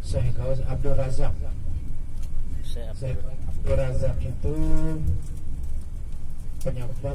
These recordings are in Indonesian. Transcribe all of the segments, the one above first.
Syekh Gaus Abdul Razak. Syekh Abdul Razak itu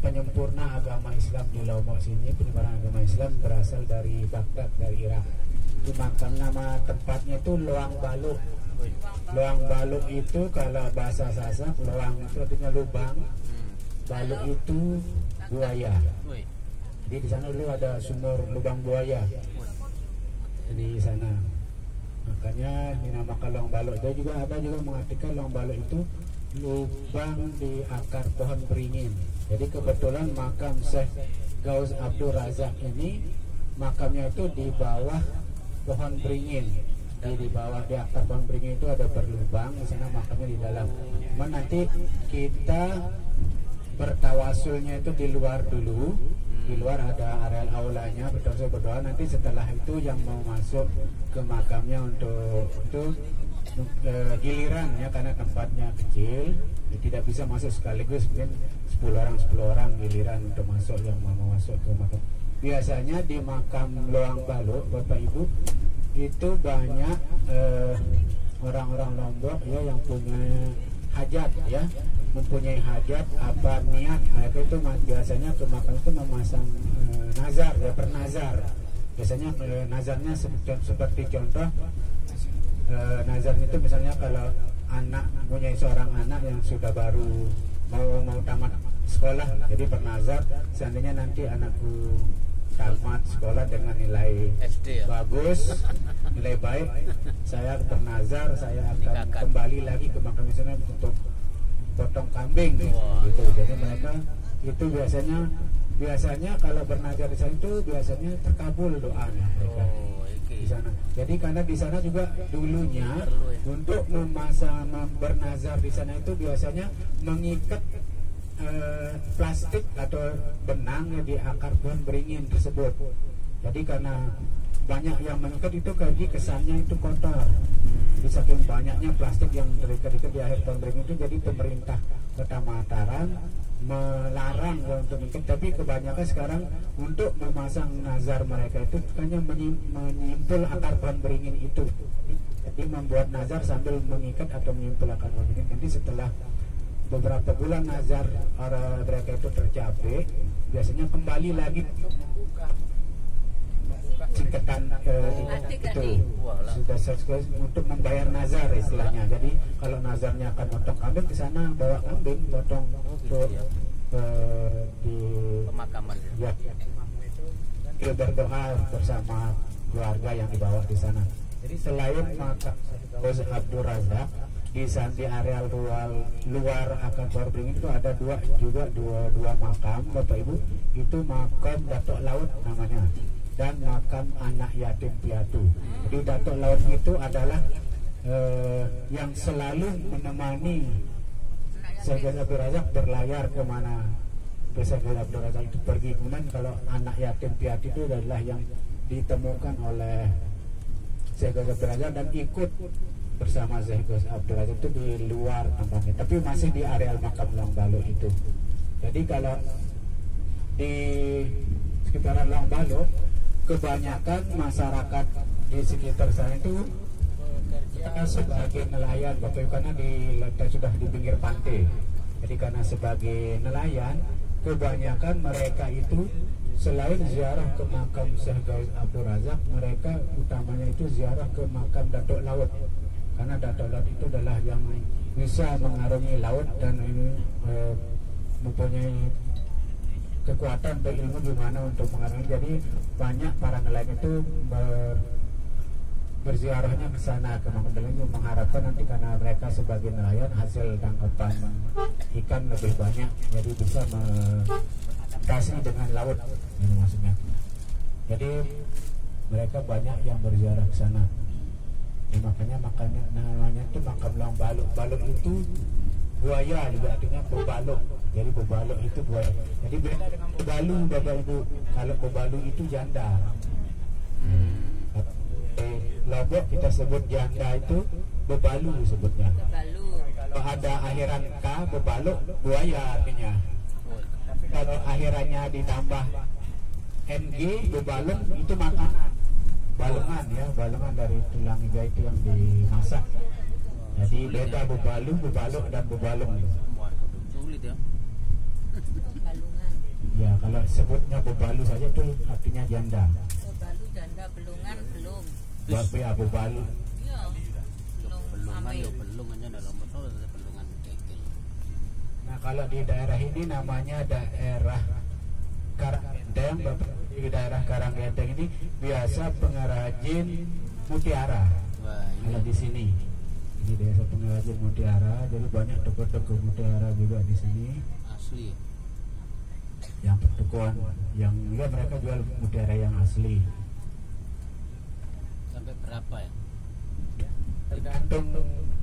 penyempurna agama Islam di Lombok sini. Penyebaran agama Islam berasal dari Baghdad, dari Irak. Di makam, nama tempatnya itu Loang Baluk. Loang Baluk itu kalau bahasa Sasak, loang itu artinya lubang, baluk itu buaya. Jadi di sana dulu ada sumur lubang buaya di sana. Makanya dinamakan Loang Baluk. Dia juga ada juga mengartikan Loang Baluk itu lubang di akar pohon beringin. Jadi kebetulan makam Syekh Gaus Abdul Razak ini makamnya itu di bawah pohon beringin. Di bawah, di akar pohon beringin itu ada berlubang, di sana makamnya di dalam. Nanti kita bertawasulnya itu di luar dulu. Di luar ada areal aulanya, berdoa. Nanti setelah itu yang mau masuk ke makamnya untuk giliran ya, karena tempatnya kecil, tidak bisa masuk sekaligus, mungkin 10 orang giliran untuk masuk, yang mau masuk ke makam. Biasanya di makam Loang Baluk, Bapak Ibu, itu banyak orang-orang Lombok ya yang punya hajat ya, mempunyai hajat apa niat, mereka itu biasanya ke makam itu memasang nazar ya, bernazar. Biasanya nazarnya seperti contoh, nazarnya itu misalnya kalau anak punya seorang anak yang sudah baru mau tamat sekolah, jadi bernazar seandainya nanti anakku tamat sekolah dengan nilai SD, bagus, nilai baik, saya bernazar saya akan kembali lagi ke makam sana untuk potong kambing gitu. Jadi mereka itu biasanya kalau bernazar di sana itu biasanya terkabul doanya mereka di sana. Jadi karena di sana juga dulunya untuk bernazar di sana itu biasanya mengikat plastik atau benang di akar pohon beringin tersebut. Jadi karena banyak yang mengikat itu kaji kesannya itu kotor. Jadi saking banyaknya plastik yang terikat di akhir pohon beringin itu, jadi pemerintah Kota Mataram melarang untuk mengikat. Tapi kebanyakan sekarang untuk memasang nazar mereka itu hanya menyimpul akar pohon beringin itu. Jadi membuat nazar sambil mengikat atau menyimpul akar pohon beringin. Nanti setelah beberapa bulan nazar mereka itu tercapai, biasanya kembali lagi membuka singkatan itu sudah sesuai untuk membayar nazar istilahnya. Jadi kalau nazarnya akan potong kambing, ke sana bawa kambing potong di pemakaman ya, dia berdoa bersama keluarga yang dibawa di sana. Jadi selain makam Syekh Abdul Razak, di areal luar akar pohon beringin itu ada dua makam Bapak Ibu. Itu makam Datuk Laut namanya, dan makam anak yatim piatu. Jadi Datuk Laut itu adalah yang selalu menemani Syekh Abdul Razak berlayar kemana Syekh Abdul Razak itu pergi. Kemudian kalau anak yatim piatu itu adalah yang ditemukan oleh Syekh Abdul Razak dan ikut bersama Syekh Abdul Razak itu di luar kampungnya, tapi masih di areal makam Loang Baluk itu. Jadi kalau di sekitaran Loang Baluk, kebanyakan masyarakat di sekitar sana itu sebagai nelayan, Bapak Ibu, karena sudah di pinggir pantai. Jadi karena sebagai nelayan, kebanyakan mereka itu selain ziarah ke makam Syekh Abdul Razak, mereka utamanya itu ziarah ke makam Datuk Laut. Karena Datuk Laut itu adalah yang bisa mengarungi laut dan ini mempunyai kekuatan berilmu gimana untuk mengarungi. Jadi banyak para nelayan itu berziarahnya ke sana, ke makam Datuk Laut, mengharapkan nanti karena mereka sebagai nelayan hasil tangkapan ikan lebih banyak, jadi bisa mengadaptasi dengan laut, ini maksudnya. Jadi mereka banyak yang berziarah ke sana. Ya, makanya namanya itu makam Loang Baluk. Baluk itu buaya juga, artinya bebaluk. Jadi bebaluk itu buaya. Jadi beda dengan bebalu, Bapak Ibu. Kalau bebalu itu janda. Lombok kita sebut janda itu bebalu sebutnya. Kalau ada akhiran K, bebaluk, buaya artinya. Kalau akhirannya ditambah NG, bebaluk itu makanan. balungan ya, balungan dari tulang iga itu yang dimasak. Jadi beda bebalu, bebaluk dan bebalung. Sulit ya. Balungan. Ya, kalau sebutnya bebalu saja itu artinya janda. Bebalu janda, belungan belum. Ya, bebalu. Iya. Belungan ya belungannya dalam betul ada belungan kekil. Nah, kalau di daerah ini namanya daerah Karanggendeng. Di daerah Karanggendeng ini biasa pengrajin mutiara. Wah, ini Kalau di sini, ini desa pengrajin mutiara, jadi banyak toko-toko mutiara juga di sini. asli. Yang pertukuan, yang ya mereka jual mutiara yang asli. Sampai berapa ya? Tergantung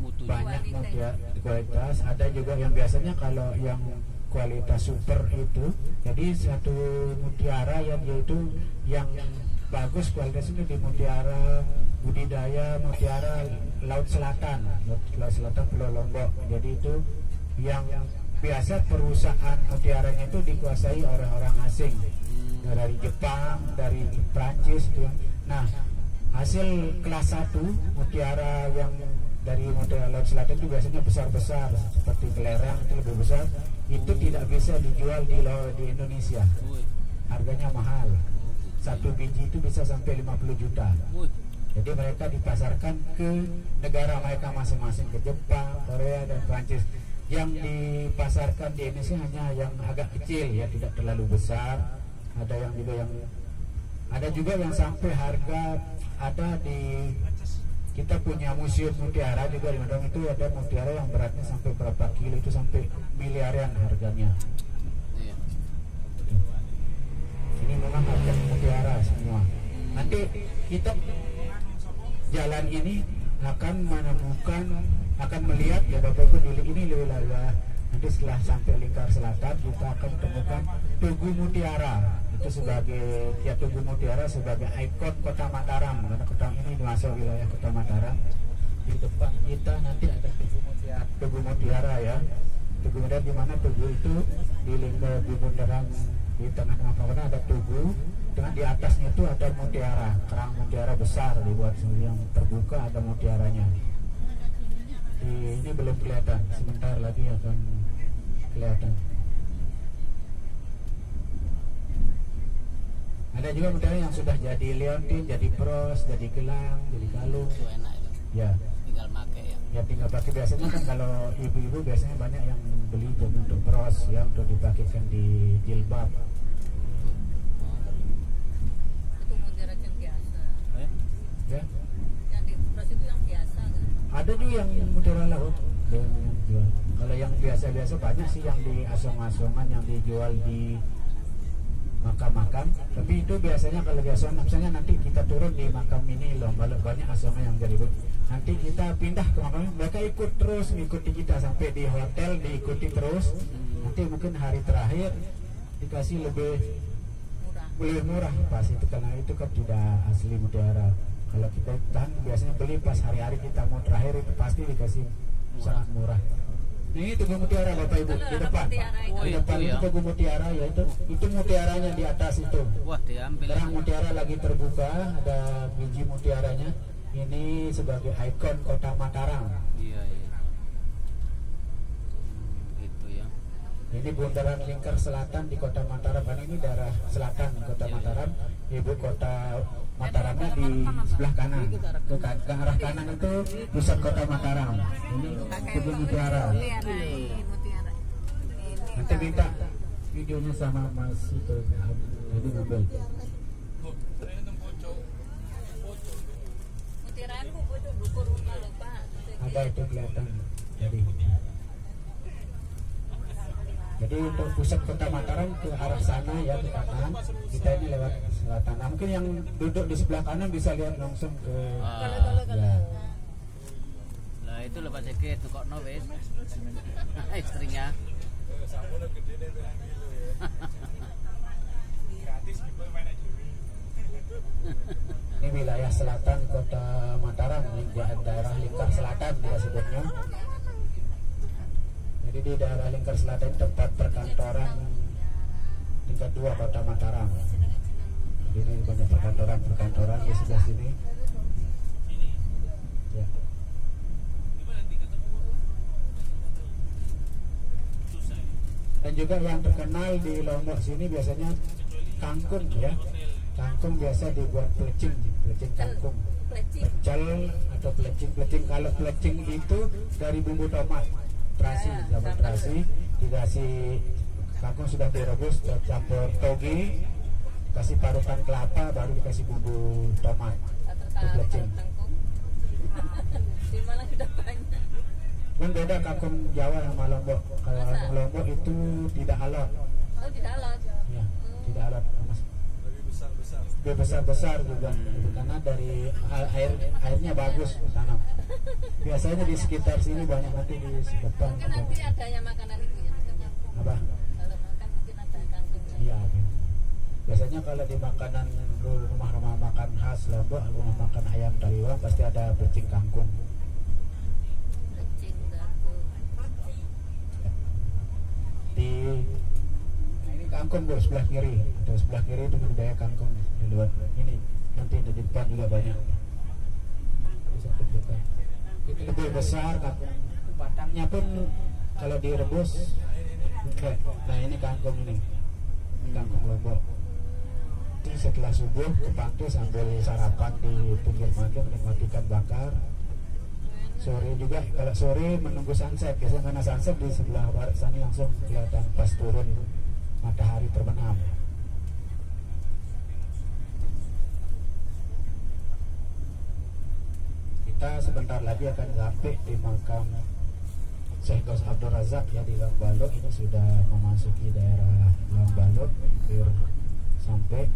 Mutu banyak mutiara kualitas. Ada juga yang biasanya kalau yang kualitas super itu, jadi satu mutiara yang yaitu yang bagus kualitas itu di mutiara budidaya mutiara Laut Selatan, Laut Selatan Pulau Lombok. Jadi itu yang biasa perusahaan mutiaranya itu dikuasai orang-orang asing dari Jepang, dari Prancis itu. Nah, hasil kelas 1 mutiara yang dari mutiara Laut Selatan itu biasanya besar-besar seperti kelereng itu lebih besar, itu tidak bisa dijual di Indonesia. Harganya mahal. Satu biji itu bisa sampai 50 juta. Jadi mereka dipasarkan ke negara mereka masing-masing, ke Jepang, Korea dan Prancis. Yang dipasarkan di Indonesia hanya yang agak kecil ya, tidak terlalu besar. Ada juga yang sampai harga ada di kita punya museum mutiara juga di Madang, itu ada mutiara yang beratnya sampai berapa kilo, itu sampai miliaran harganya. Iya. Ini memang harga mutiara semua. Nanti kita jalan ini akan menemukan, akan melihat ya Bapak Ibu, ini wilayah. Nanti setelah sampai Lingkar Selatan kita akan temukan Tugu Mutiara. Itu sebagai ya, Tugu Mutiara sebagai ikon Kota Mataram, karena kota ini masuk wilayah Kota Mataram. Di depan kita nanti ada Tugu Mutiara ya. Tugu Mutiara di mana Tugu itu di lingkar di bundaran di tengah-tengah kota ada Tugu, dengan di atasnya itu ada mutiara, kerang mutiara besar dibuat yang terbuka, ada mutiaranya. Ini belum kelihatan, sebentar lagi akan kelihatan. Ada juga mutiara yang sudah jadi leontin, jadi bros, jadi gelang, jadi kalung. Itu enak itu. Ya, Tinggal pakai ya. ya tinggal pakai. Biasanya kan kalau ibu-ibu biasanya banyak yang beli itu untuk bros ya, untuk dipakaikan di jilbab. Itu mutiara yang biasa. Ya, Yang di bros itu yang biasa kan? ada juga yang mutiara laut yang jual. Kalau yang biasa-biasa banyak sih yang di asong-asongan yang dijual di makam-makam. Tapi itu biasanya kalau di asongan, misalnya nanti kita turun di makam ini loh, kalau banyak asongan yang jadi nanti kita pindah ke makam, mereka ikut terus mengikuti kita sampai di hotel, diikuti terus. Nanti mungkin hari terakhir dikasih lebih murah pas itu, karena itu kan tidak asli mutiara. Kalau kita tahan biasanya beli pas hari-hari kita mau terakhir, itu pasti dikasih sangat murah. Nah, ini Tugu Mutiara Bapak Ibu di depan. Oh, Di depan itu itu ya. Tugu Mutiara ya, itu mutiaranya di atas itu. Wah, diambil. Kerang mutiara lagi terbuka, ada biji mutiaranya. Ini sebagai ikon Kota Mataram. Iya, iya. Gitu ya. Ini bundaran Lingkar Selatan di Kota Mataram. Kan ini daerah selatan Kota Mataram. Ibu kota Mataramnya di sebelah kanan. Ke arah kanan itu pusat Kota Mataram. Ini Tugu Mutiara. Mutiara. Nanti minta videonya sama Mas itu. Jadi mobil. Mutiaraan kok pojok dukur rumah lho Pak. Ada itu kelihatan. Jadi untuk pusat Kota Mataram ke arah sana ya, ke kanan. Kita ini lewat selatan. Nah, mungkin yang duduk di sebelah kanan bisa lihat langsung ke ya. Lah itu lepas sedikit tuh kok no wis. Istrinya. Ini wilayah selatan Kota Mataram, di daerah Lingkar Selatan dia sebutnya. Jadi di daerah Lingkar Selatan tempat perkantoran tingkat 2 Kota Mataram. Ini banyak perkantoran di sebelah sini. Ya. Dan juga yang terkenal di Lombok sini biasanya kangkung ya. Kangkung biasa dibuat pelecing kangkung. Pecel atau pelecing. Kalau pelecing itu dari bumbu tomat terasi, zaman terasi dikasih kangkung sudah direbus, campur toge, kasih parutan kelapa, baru dikasih bumbu tomat. Itu pelecing. Di Malang sudah banyak. Kan beda kangkung Jawa sama Lombok. Kalau kangkung Lombok itu tidak alot. Oh, tidak alot. Ya, tidak alot. Lebih besar juga. Karena dari airnya bagus tanam. Biasanya di sekitar sini banyak, nanti di depan. Mungkin nanti adanya makanan itu ya. Apa? Kalau makan mungkin ada kangkungnya. Iya. Biasanya kalau di makanan rumah-rumah makan khas Lombok, rumah makan ayam taliwang pasti ada pelecing kangkung. Pelecing kangkung. Ini kangkung bro, sebelah kiri. Atau sebelah kiri itu budaya kangkung di luar. Ini nanti di depan juga banyak. Bisa tunjukkan. Ini lebih besar kangkung. Batangnya pun kalau direbus. Nah ini kangkung ini. Kangkung Lombok. Ini setelah subuh ke pantai sambil sarapan di pinggir pantai menikmati ikan bakar. Sore juga, kalau sore menunggu sunset. Biasanya karena sunset di sebelah barat sana langsung kelihatan pas turun matahari terbenam. Kita sebentar lagi akan sampai di makam Syekh Ghaus Abdul Razak ya di Langbalok. Ini sudah memasuki daerah Langbalok, hampir sampai.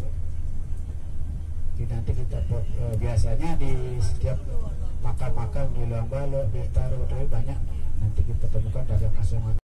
Nanti kita biasanya di setiap makam-makam di Langbalok, Bintaro, banyak nanti kita temukan dagang asongan.